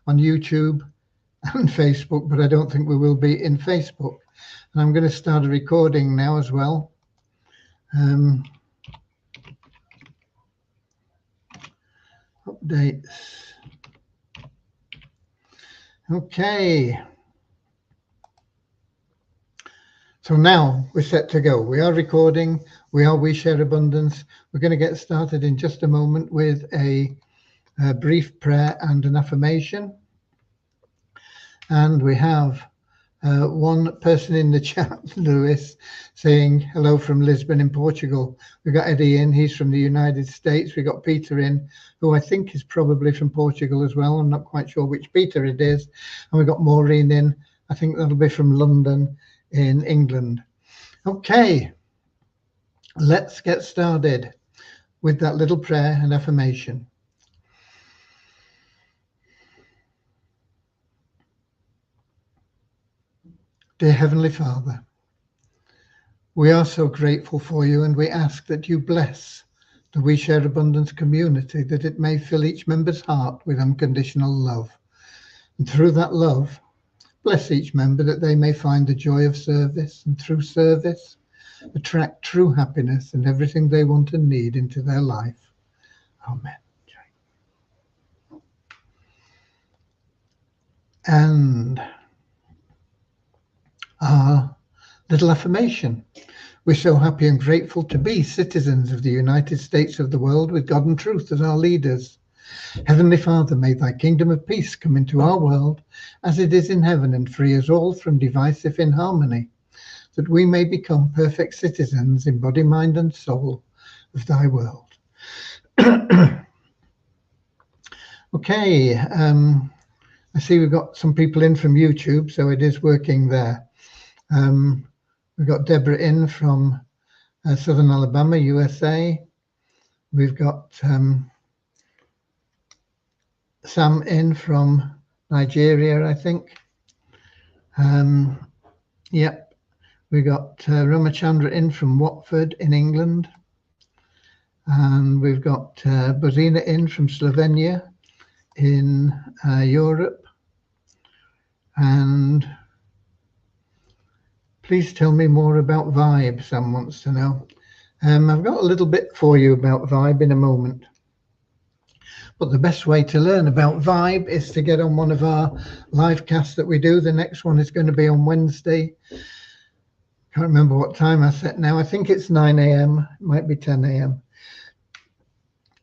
on YouTube and Facebook, but I don't think we will be in Facebook. And I'm going to start a recording now as well. Updates. Okay. So now we're set to go. We are recording. We share abundance. We're going to get started in just a moment with a brief prayer and an affirmation. And we have one person in the chat, Lewis, saying hello from Lisbon in Portugal. We've got Eddie in, he's from the United States. We've got Peter in, who I think is probably from Portugal as well. I'm not quite sure which Peter it is. And we've got Maureen in, I think that'll be from London in England. Okay, let's get started with that little prayer and affirmation. Dear Heavenly Father, we are so grateful for you, and we ask that you bless the We Share Abundance community, that it may fill each member's heart with unconditional love. And through that love, bless each member that they may find the joy of service, and through service, attract true happiness and everything they want and need into their life. Amen. And our little affirmation. We're so happy and grateful to be citizens of the United States of the world with God and truth as our leaders. Heavenly Father, may thy kingdom of peace come into our world as it is in heaven, and free us all from divisive inharmony, that we may become perfect citizens in body, mind and soul of thy world. Okay, I see we've got some people in from YouTube, so it is working there. We've got Deborah in from Southern Alabama, USA. We've got Sam in from Nigeria, I think. Yep. We got Ramachandra in from Watford in England. And we've got Bozina in from Slovenia in Europe. And please tell me more about Vibe, Sam wants to know. I've got a little bit for you about Vibe in a moment. But the best way to learn about Vibe is to get on one of our live casts that we do. The next one is going to be on Wednesday. Can't remember what time I set now. I think it's 9 a.m. It might be 10 a.m.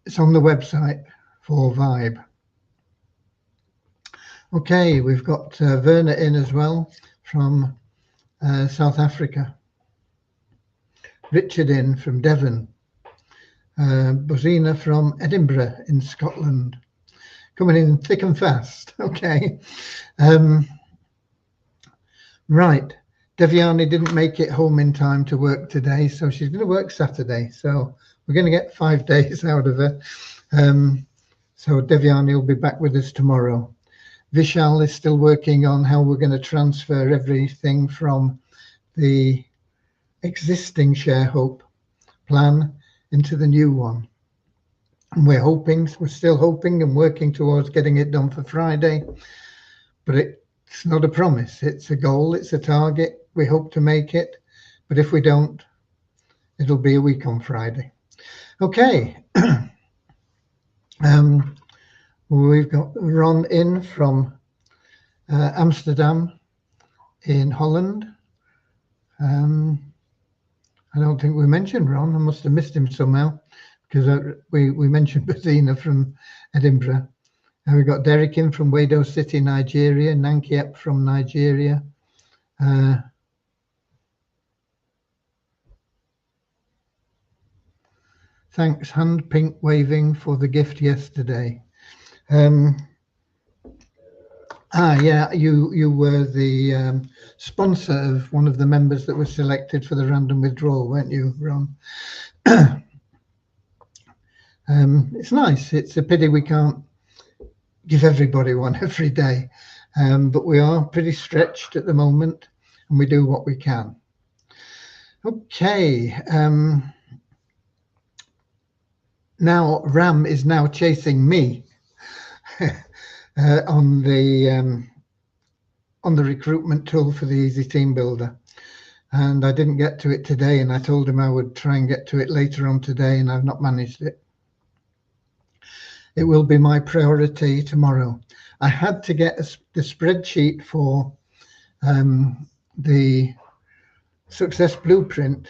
It's on the website for Vibe. Okay, we've got Verna in as well from South Africa. Richard in from Devon. Bozina from Edinburgh in Scotland. Coming in thick and fast. Okay. Right. Devyani didn't make it home in time to work today, so she's going to work Saturday. So we're going to get 5 days out of her. So Devyani will be back with us tomorrow. Vishal is still working on how we're going to transfer everything from the existing Share Hope plan into the new one. And we're still hoping and working towards getting it done for Friday, but it's not a promise. It's a goal, it's a target. We hope to make it, but if we don't, it'll be a week on Friday. Okay. We've got Ron in from Amsterdam in Holland. I don't think we mentioned Ron. I must have missed him somehow, because we mentioned Bettina from Edinburgh. And we've got Derek in from Wado City, Nigeria, Nankiep from Nigeria. Thanks, hand pink waving for the gift yesterday. Yeah, you were the sponsor of one of the members that was selected for the random withdrawal, weren't you, Ron? It's nice. It's a pity we can't give everybody one every day, but we are pretty stretched at the moment, and we do what we can. Okay. Now Ram is now chasing me. on the recruitment tool for the Easy Team Builder. And I didn't get to it today, and I told him I would try and get to it later on today, and I've not managed it. It will be my priority tomorrow. I had to get the spreadsheet for the success blueprint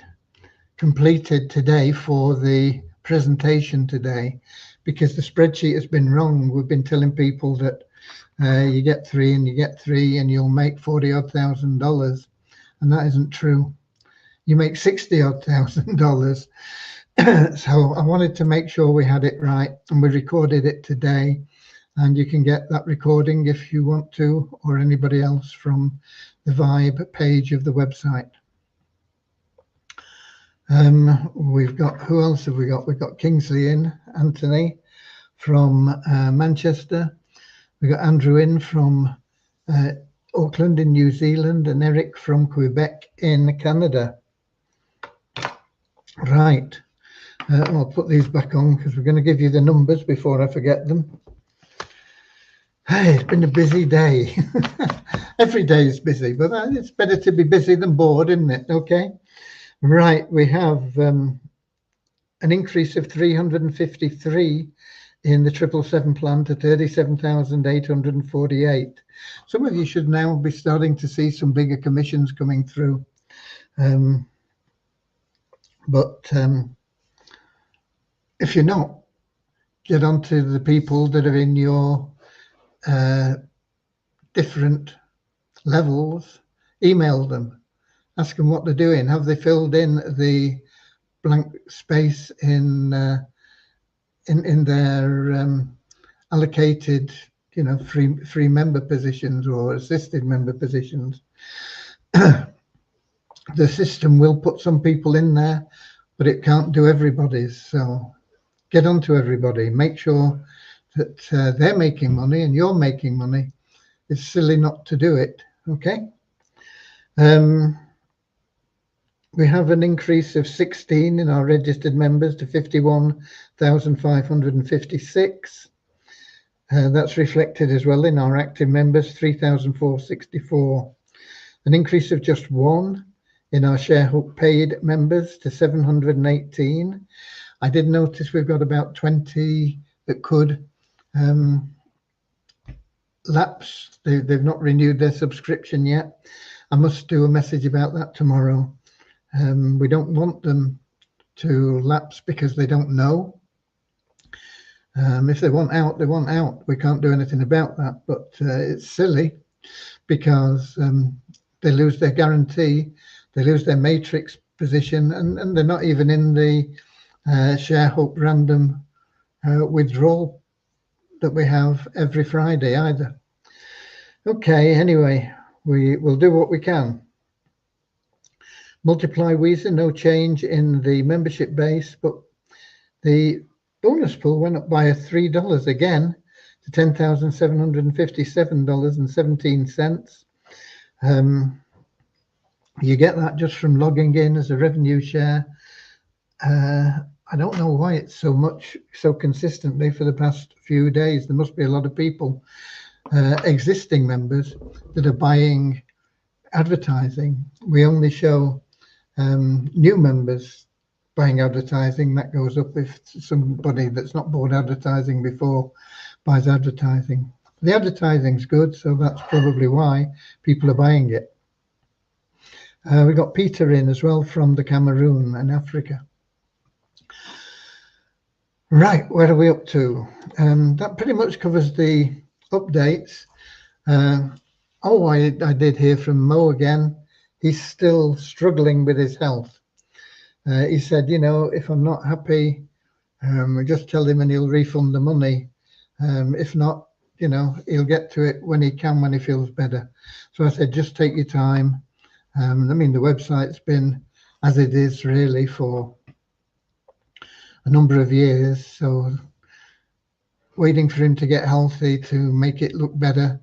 completed today for the presentation today, because the spreadsheet has been wrong. We've been telling people that you get 3 and you get 3 and you'll make $40,000, and that isn't true. You make $60,000. So I wanted to make sure we had it right, and we recorded it today, and you can get that recording if you want to, or anybody else, from the Vibe page of the website. We've got, who else have we got? We've got Kingsley in, Anthony from Manchester. We've got Andrew in from Auckland in New Zealand, and Eric from Quebec in Canada. Right. I'll put these back on because we're going to give you the numbers before I forget them. Hey, it's been a busy day. Every day is busy, but it's better to be busy than bored, isn't it? Okay. Right. We have an increase of 353 in the 777 plan to 37,848. Some of you should now be starting to see some bigger commissions coming through. But if you're not, get onto the people that are in your different levels, email them, ask them what they're doing. Have they filled in the blank space in their allocated, free member positions or assisted member positions? The system will put some people in there, but it can't do everybody's. So get onto everybody. Make sure that they're making money and you're making money. It's silly not to do it. Okay. We have an increase of 16 in our registered members to 51,556. That's reflected as well in our active members, 3,464. An increase of just 1 in our ShareHook paid members to 718. I did notice we've got about 20 that could lapse. They've not renewed their subscription yet. I must do a message about that tomorrow. We don't want them to lapse because they don't know. If they want out, they want out. We can't do anything about that, but it's silly because they lose their guarantee, they lose their matrix position, and they're not even in the ShareHook random withdrawal that we have every Friday either. Okay, anyway, we will do what we can. Multiply Weezer, no change in the membership base, but the bonus pool went up by $3 again to $10,757.17. You get that just from logging in as a revenue share. I don't know why it's so consistently for the past few days. There must be a lot of people, existing members, that are buying advertising. We only show new members buying advertising. That goes up if somebody that's not bought advertising before buys advertising. The advertising's good, so that's probably why people are buying it. We got Peter in as well from the Cameroon and Africa. Right, where are we up to? That pretty much covers the updates. Oh, I did hear from Mo again. He's still struggling with his health. He said, if I'm not happy, just tell him and he'll refund the money. If not, he'll get to it when he can, when he feels better. So I said, just take your time. The website's been as it is really for a number of years. So waiting for him to get healthy to make it look better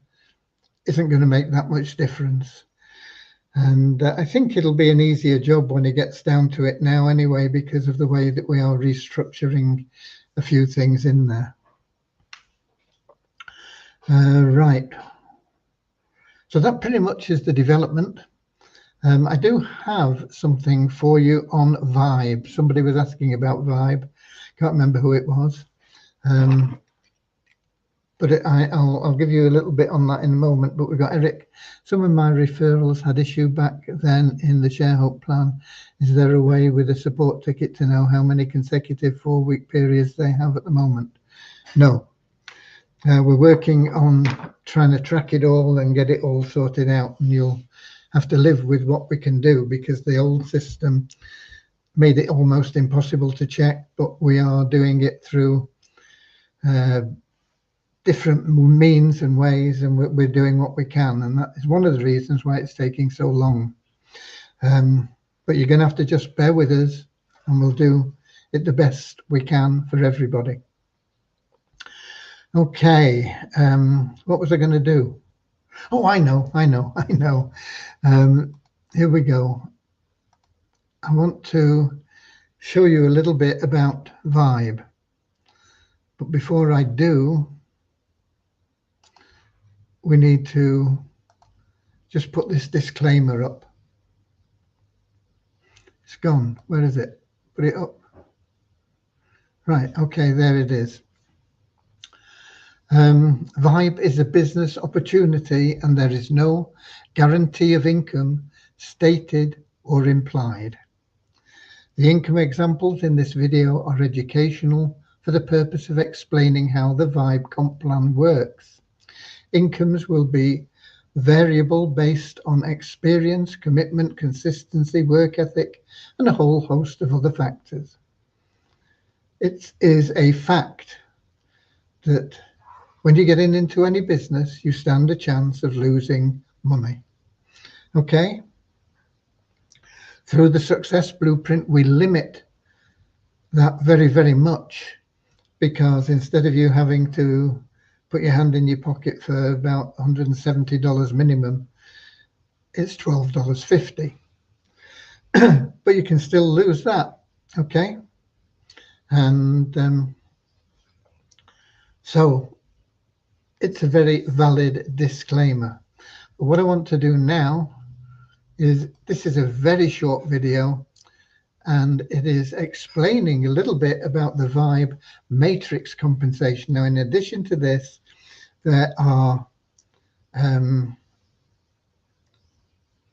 isn't going to make that much difference. And I think it'll be an easier job when he gets down to it now anyway, because of the way that we are restructuring a few things in there. Right. So that pretty much is the development. I do have something for you on Vibe. Somebody was asking about Vibe. Can't remember who it was. But I'll give you a little bit on that in a moment. But we've got Eric. Some of my referrals had issue back then in the ShareHope plan. Is there a way with a support ticket to know how many consecutive 4-week periods they have at the moment? No. We're working on trying to track it all and get it all sorted out. And you'll have to live with what we can do, because the old system made it almost impossible to check. But we are doing it through different means and ways, and we're doing what we can, and that is one of the reasons why it's taking so long. But you're going to have to just bear with us, and we'll do it the best we can for everybody. Okay, what was I going to do? Oh, I know. Here we go. I want to show you a little bit about Vibe, but before I do, we need to just put this disclaimer up. It's gone. Where is it? Put it up. Right. Okay, there it is. Vibe is a business opportunity, and there is no guarantee of income stated or implied. The income examples in this video are educational for the purpose of explaining how the Vibe comp plan works. Incomes will be variable based on experience, commitment, consistency, work ethic, and a whole host of other factors. It is a fact that when you get into any business, you stand a chance of losing money. Okay? Through the Success Blueprint, we limit that very, very much, because instead of you having to put your hand in your pocket for about $170 minimum, it's $12.50. But you can still lose that. Okay? And so it's a very valid disclaimer. But what I want to do now is, this is a very short video, and it is explaining a little bit about the Vibe matrix compensation. Now, in addition to this, there are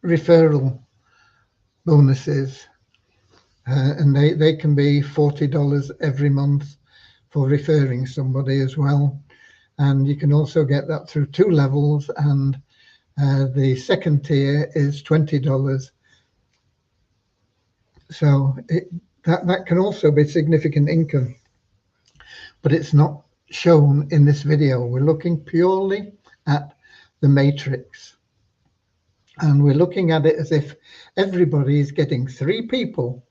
referral bonuses, and they can be $40 every month for referring somebody as well. And you can also get that through 2 levels, and the second tier is $20. So that can also be significant income, but it's not shown in this video. We're looking purely at the matrix, and we're looking at it as if everybody is getting 3 people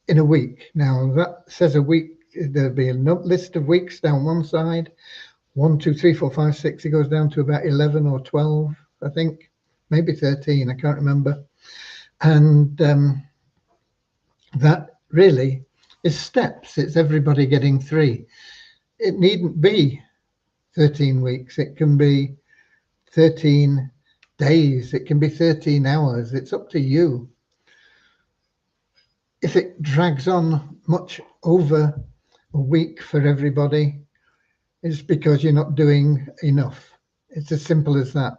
in a week. Now that says a week, there'll be a list of weeks down one side, 1, 2, 3, 4, 5, 6. It goes down to about 11 or 12, I think, maybe 13. I can't remember. And that really is steps. It's everybody getting 3. It needn't be 13 weeks. It can be 13 days. It can be 13 hours. It's up to you. If it drags on much over a week for everybody, it's because you're not doing enough. It's as simple as that.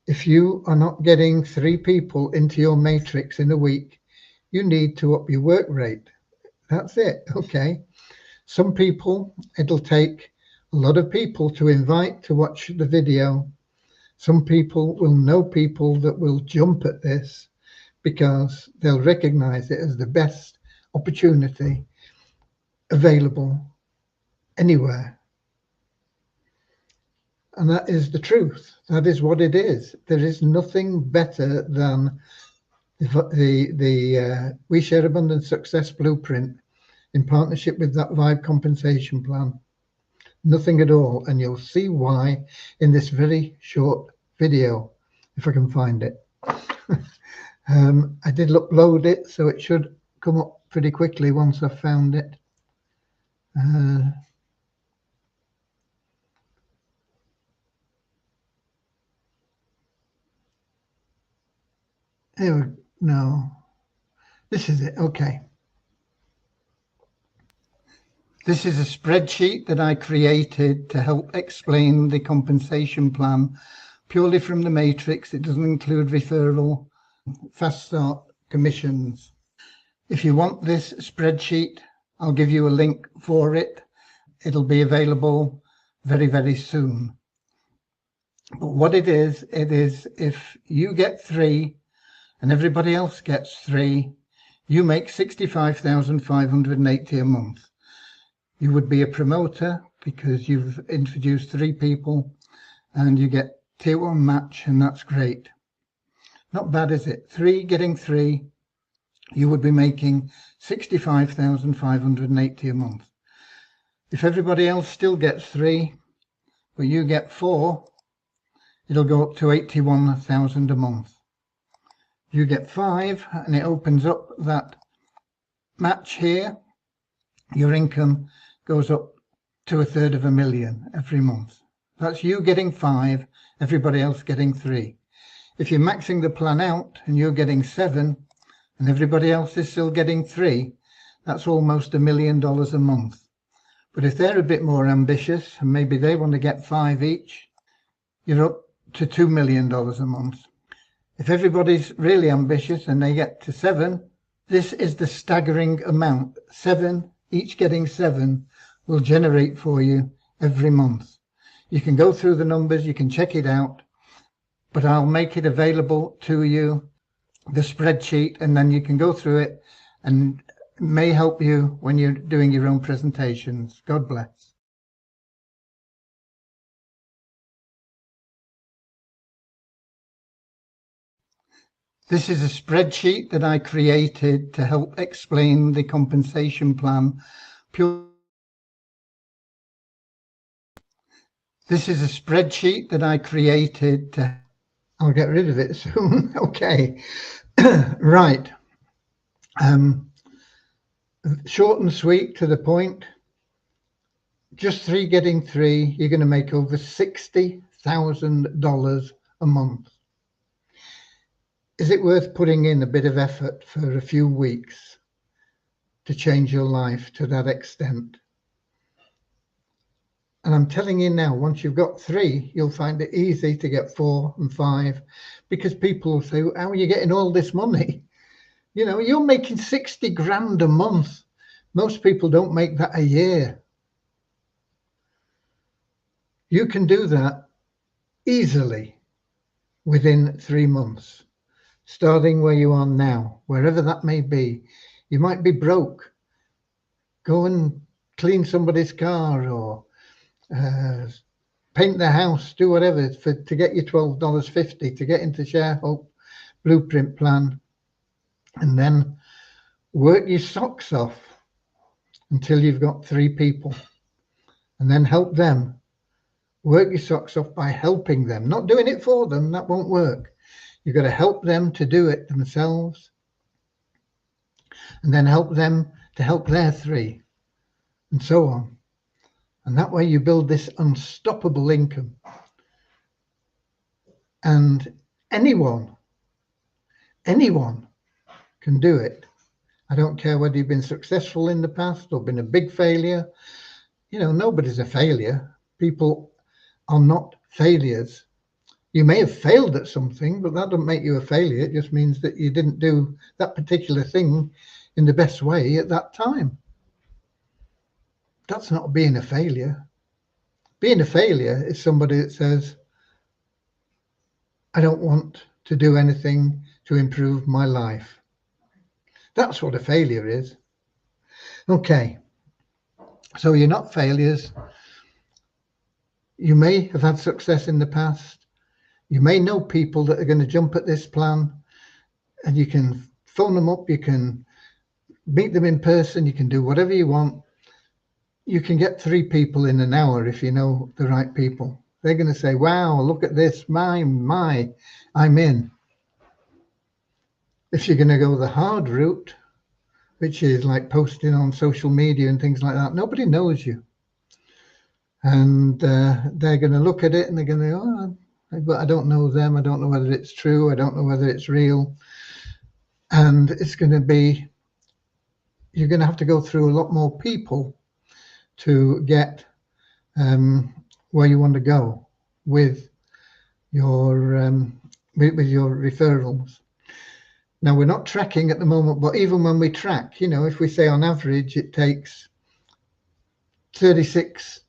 If you are not getting 3 people into your matrix in a week, you need to up your work rate. That's it. Okay. Some people, it'll take a lot of people to invite to watch the video. Some people will know people that will jump at this because they'll recognize it as the best opportunity available anywhere. And that is the truth. That is what it is. There is nothing better than the We Share Abundance Success Blueprint in partnership with that Vibe compensation plan. Nothing at all. And you'll see why in this very short video, if I can find it. I did upload it, so it should come up pretty quickly once I've found it. Here we, no, this is it. Okay. This is a spreadsheet that I created to help explain the compensation plan purely from the matrix. It doesn't include referral, fast start, commissions. If you want this spreadsheet, I'll give you a link for it. It'll be available very, very soon. But what it is if you get 3 and everybody else gets 3, you make 65,580 a month. You would be a promoter because you've introduced 3 people and you get tier 1 match, and that's great. Not bad, is it? 3 getting 3, you would be making 65,580 a month. If everybody else still gets 3, but you get 4, it'll go up to 81,000 a month. You get 5 and it opens up that match here. Your income goes up to 1/3 of a million every month. That's you getting 5, everybody else getting 3. If you're maxing the plan out and you're getting 7 and everybody else is still getting 3, that's almost $1 million a month. But if they're a bit more ambitious and maybe they want to get 5 each, you're up to $2 million a month. If everybody's really ambitious and they get to 7, this is the staggering amount. 7, each getting 7, will generate for you every month. You can go through the numbers, you can check it out, but I'll make it available to you, the spreadsheet, and then you can go through it, and it may help you when you're doing your own presentations. God bless. This is a spreadsheet that I created to help explain the compensation plan. This is a spreadsheet that I created to... I'll get rid of it soon. Okay. Right. Short and sweet, to the point. Just 3 getting 3, you're going to make over $60,000 a month. Is it worth putting in a bit of effort for a few weeks to change your life to that extent? And I'm telling you now, once you've got 3, you'll find it easy to get 4 and 5, because people will say, how are you getting all this money? You know, you're making 60 grand a month. Most people don't make that a year. You can do that easily within 3 months, starting where you are now, wherever that may be. You might be broke. Go and clean somebody's car, or paint their house, do whatever to get your $12.50 to get into Share Hope Blueprint Plan, and then work your socks off until you've got 3 people, and then help them. Work your socks off by helping them, not doing it for them. That won't work. You've got to help them to do it themselves, and then help them to help their 3, and so on. And that way you build this unstoppable income. And anyone can do it. I don't care whether you've been successful in the past or been a big failure. You know, nobody's a failure. People are not failures. You may have failed at something, but that doesn't make you a failure. It just means that you didn't do that particular thing in the best way at that time. That's not being a failure. Being a failure is somebody that says, I don't want to do anything to improve my life. That's what a failure is. Okay, so you're not failures. You may have had success in the past. You may know people that are going to jump at this plan, and you can phone them up, you can meet them in person, you can do whatever you want. You can get 3 people in an hour if you know the right people. They're going to say, wow, look at this, my, I'm in. If you're going to go the hard route, which is like posting on social media and things like that, nobody knows you. And they're going to look at it and they're going to go, oh, but I don't know them. I don't know whether it's true. I don't know whether it's real. And it's going to be, you're going to have to go through a lot more people to get where you want to go with your with your referrals. Now, we're not tracking at the moment, but even when we track, you know, if we say on average it takes 36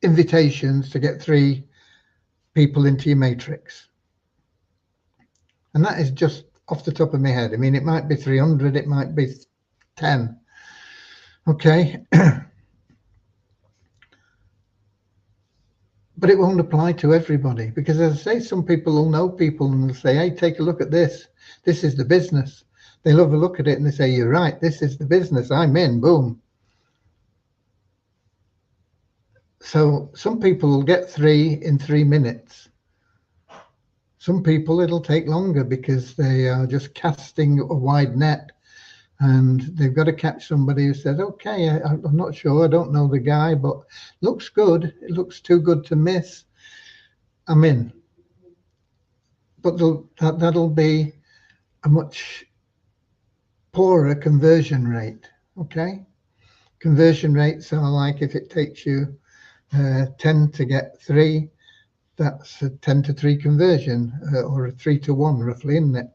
invitations to get 3 people into your matrix, and that is just off the top of my head. I mean, it might be 300, it might be 10. Okay. But it won't apply to everybody, because as I say, some people will know people and they'll say, hey, take a look at this. This is the business. They'll have a look at it and they say, you're right, this is the business. I'm in, boom. So some people will get 3 in 3 minutes. Some people it'll take longer because they are just casting a wide net and they've got to catch somebody who says, okay, I'm not sure, I don't know the guy, but looks good. It looks too good to miss. I'm in. But that'll be a much poorer conversion rate. Okay, conversion rates are like, if it takes you 10 to get 3, that's a 10 to 3 conversion, or a 3 to 1 roughly, isn't it?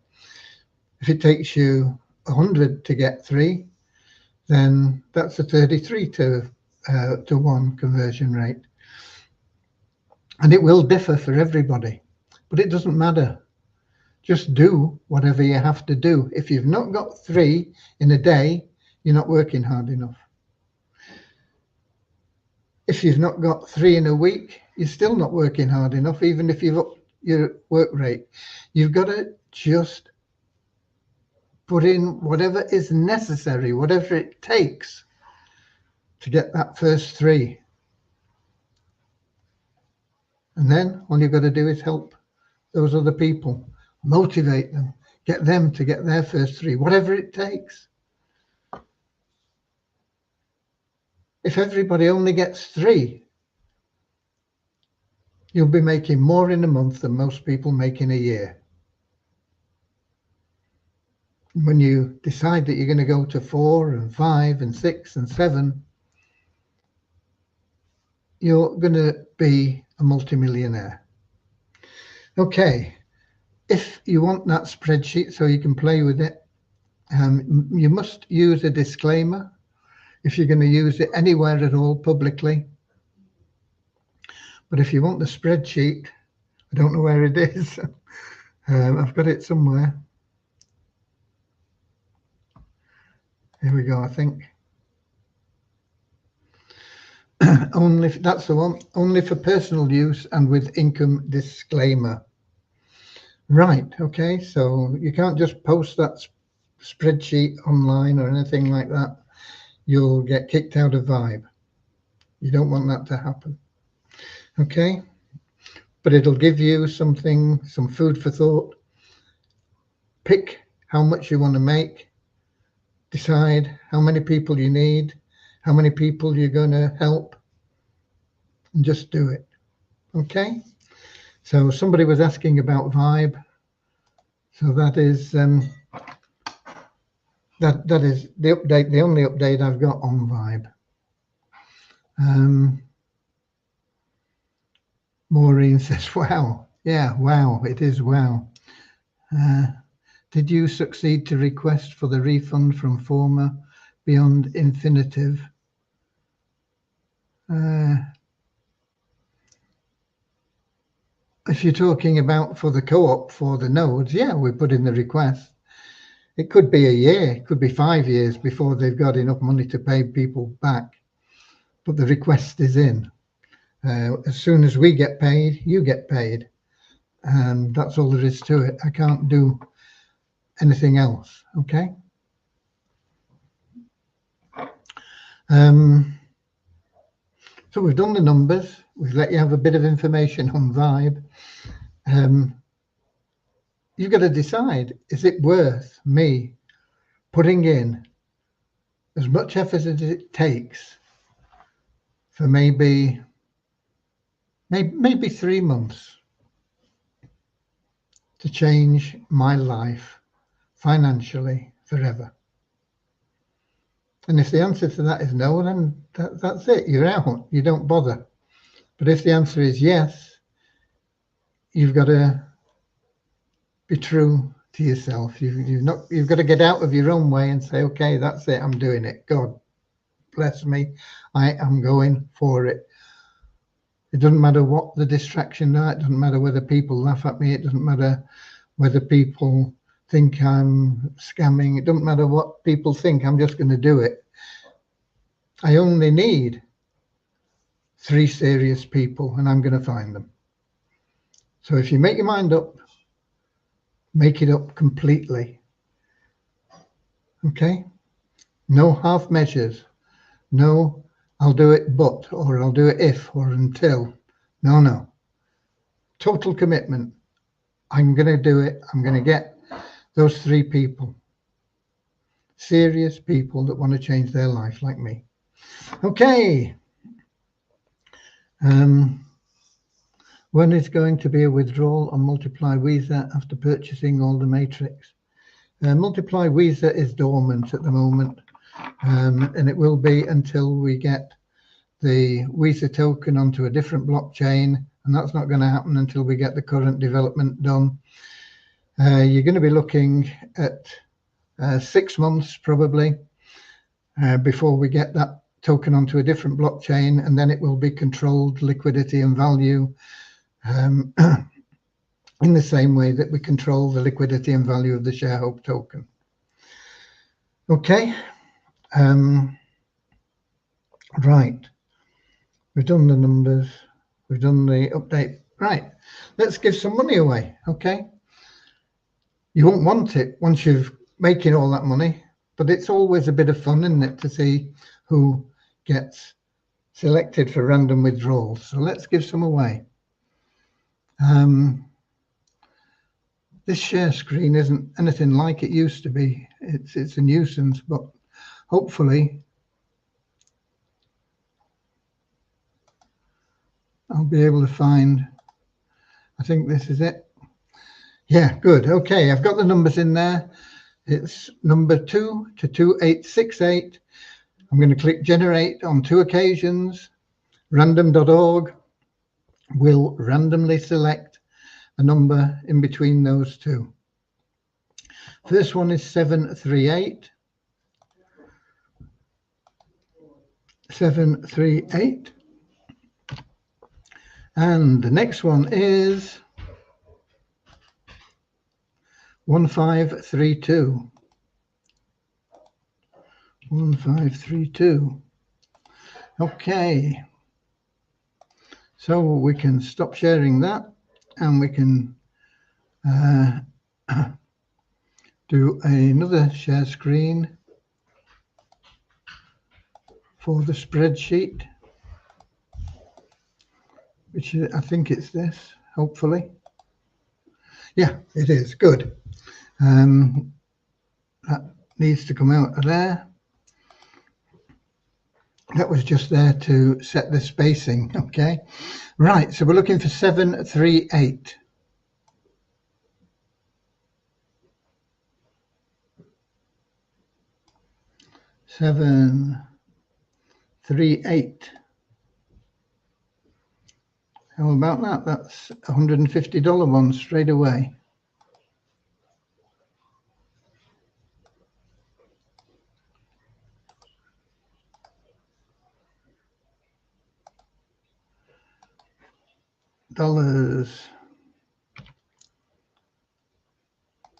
If it takes you 100 to get 3, then that's a 33 to 1 conversion rate. And it will differ for everybody, but it doesn't matter. Just do whatever you have to do. If you've not got 3 in a day, you're not working hard enough. If you've not got 3 in a week, you're still not working hard enough, even if you've upped your work rate. You've got to just put in whatever is necessary, whatever it takes to get that first 3. And then all you've got to do is help those other people, motivate them, get them to get their first 3, whatever it takes. If everybody only gets 3, you'll be making more in a month than most people make in a year. When you decide that you're going to go to 4 and 5 and 6 and 7, you're going to be a multimillionaire. Okay, if you want that spreadsheet so you can play with it, you must use a disclaimer if you're going to use it anywhere at all publicly. But if you want the spreadsheet, I don't know where it is. I've got it somewhere. Here we go, I think. Only, that's the one, only for personal use and with income disclaimer. Right, okay, so you can't just post that spreadsheet online or anything like that. You'll get kicked out of Vibe. You don't want that to happen. Okay, but it'll give you something, some food for thought. Pick how much you want to make. Decide how many people you need, how many people you're going to help, and just do it. Okay, so somebody was asking about Vibe. So that is that is the update, the only update I've got on Vibe. Maureen says, wow. Yeah, wow, it is wow. Did you succeed to request for the refund from former Beyond Infinitive? If you're talking about for the co-op for the nodes, yeah, we put in the request. It could be a year, it could be 5 years before they've got enough money to pay people back. But the request is in. As soon as we get paid, you get paid. And that's all there is to it. I can't do anything else, okay? So we've done the numbers. We've let you have a bit of information on Vibe. You've got to decide, is it worth me putting in as much effort as it takes for maybe 3 months to change my life financially forever? And if the answer to that is no, then that's it. You're out. You don't bother. But if the answer is yes, you've got to be true to yourself. You've got to get out of your own way and say, okay, that's it. I'm doing it. God bless me. I am going for it. It doesn't matter what the distractions are. It doesn't matter whether people laugh at me. It doesn't matter whether people think I'm scamming. It doesn't matter what people think. I'm just going to do it. I only need 3 serious people, and I'm going to find them. So if you make your mind up, make it up completely. Okay? No half measures. No, I'll do it but, or I'll do it if, or until. No. Total commitment. I'm going to do it. I'm going to get those 3 people. Serious people that want to change their life like me. Okay. When is going to be a withdrawal on Multiply Visa after purchasing all the matrix? Multiply Visa is dormant at the moment, and it will be until we get the Visa token onto a different blockchain, and that's not going to happen until we get the current development done. You're going to be looking at 6 months probably before we get that token onto a different blockchain, and then it will be controlled liquidity and value in the same way that we control the liquidity and value of the ShareHope token. Okay, right, we've done the numbers, we've done the update. Right, let's give some money away. Okay, you won't want it once you're making all that money, but it's always a bit of fun, isn't it, to see who gets selected for random withdrawals. So let's give some away. This share screen isn't anything like it used to be. It's a nuisance, but hopefully I'll be able to find, I think this is it. Yeah, good. Okay, I've got the numbers in there. It's number 2 to 2868. I'm going to click generate on 2 occasions. Random.org will randomly select a number in between those 2. First one is 738. 738. And the next one is 1532. 1532. Okay. So we can stop sharing that, and we can do another share screen for the spreadsheet, which is, I think it's this, hopefully. Yeah, it is. Good. That needs to come out of there. That was just there to set the spacing. Okay. Right. So we're looking for 738. How about that? That's $150 one straight away.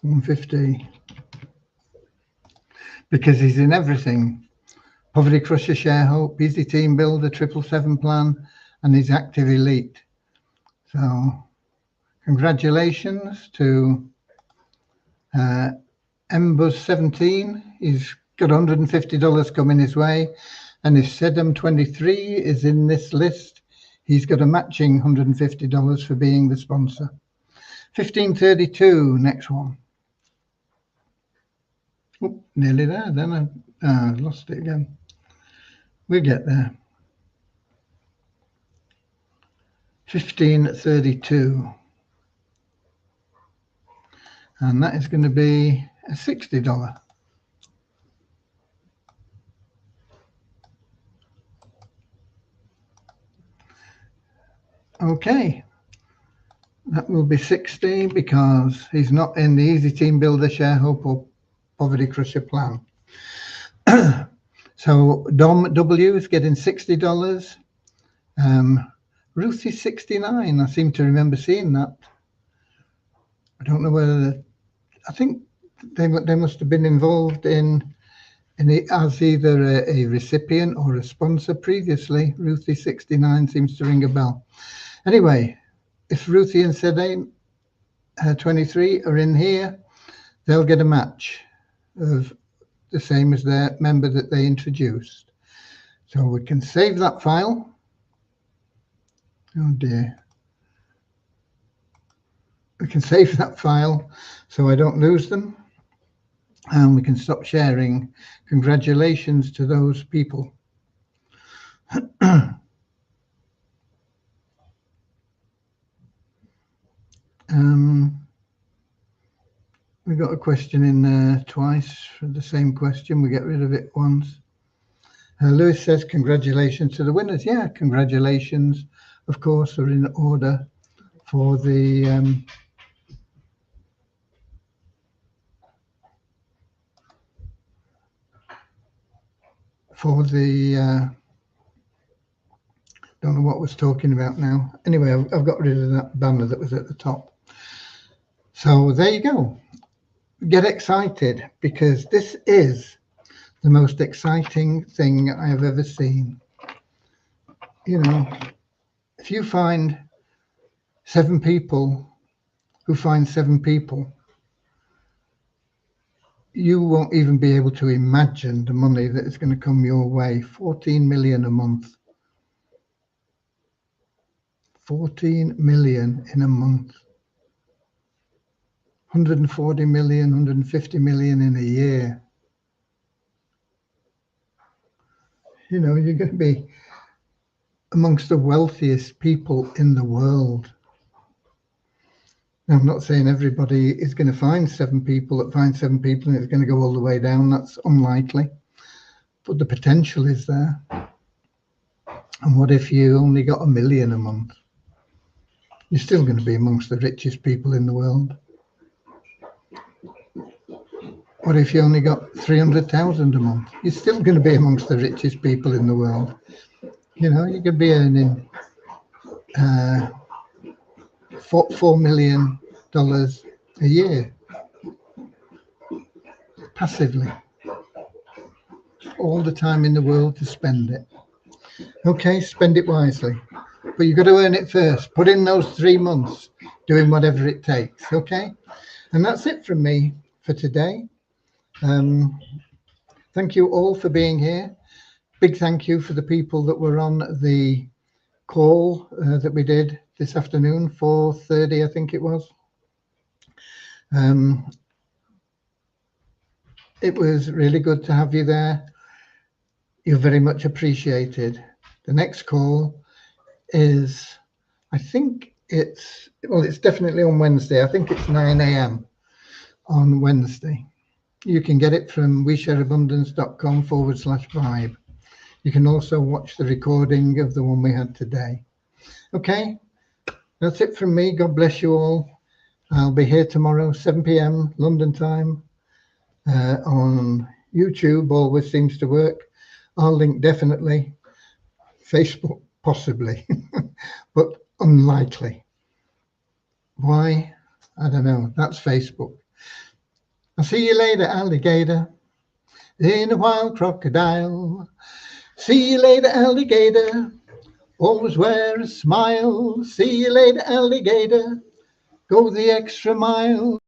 $150, because he's in everything. Poverty Crusher, ShareHope, Easy Team Builder, 777 Plan, and he's Active Elite. So congratulations to Mbuzz17. He's got $150 coming his way. And if Sedum23 is in this list, he's got a matching $150 for being the sponsor. 1532, next one. Oh, nearly there, then I lost it again. We'll get there. 1532. and that is going to be a $60. Okay, that will be 60 because he's not in the Easy Team Builder, Share Hope or Poverty Crusher plan. So Dom W is getting $60. Ruthie 69. I seem to remember seeing that. I don't know whether I think they must have been involved in it as either a recipient or a sponsor previously. Ruthie 69 seems to ring a bell. Anyway, if Ruthie and Sedane 23 are in here, they'll get a match of the same as their member that they introduced. So we can save that file. Oh dear. We can save that file so I don't lose them. And we can stop sharing. Congratulations to those people. We got a question in there twice for the same question. We get rid of it once. Lewis says, congratulations to the winners. Yeah, congratulations, of course, are in order for the don't know what I was talking about now. Anyway, I've got rid of that banner that was at the top. So there you go. Get excited, because this is the most exciting thing I have ever seen. You know, if you find 7 people who find 7 people, you won't even be able to imagine the money that is going to come your way. 14 million a month. 14 million in a month. 140 million, 150 million in a year. You know, you're going to be amongst the wealthiest people in the world. Now, I'm not saying everybody is going to find 7 people that find 7 people and it's going to go all the way down. That's unlikely. But the potential is there. And what if you only got 1 million a month? You're still going to be amongst the richest people in the world. What if you only got 300,000 a month? You're still going to be amongst the richest people in the world. You know, you could be earning $4 million a year passively. All the time in the world to spend it. Okay, spend it wisely. But you've got to earn it first. Put in those 3 months doing whatever it takes. Okay? And that's it from me for today. Thank you all for being here. Big thank you for the people that were on the call that we did this afternoon, 4:30, I think it was. It was really good to have you there. You're very much appreciated. The next call is, I think it's definitely on Wednesday. I think it's 9 a.m. on Wednesday. You can get it from WeShareAbundance.com/vibe. You can also watch the recording of the one we had today. Okay, that's it from me. God bless you all. I'll be here tomorrow, 7 p.m. London time, on YouTube. Always seems to work. Our link definitely. Facebook possibly, but unlikely. Why? I don't know. That's Facebook. I'll see you later, alligator, in a wild crocodile. See you later, alligator, always wear a smile. See you later, alligator, go the extra mile.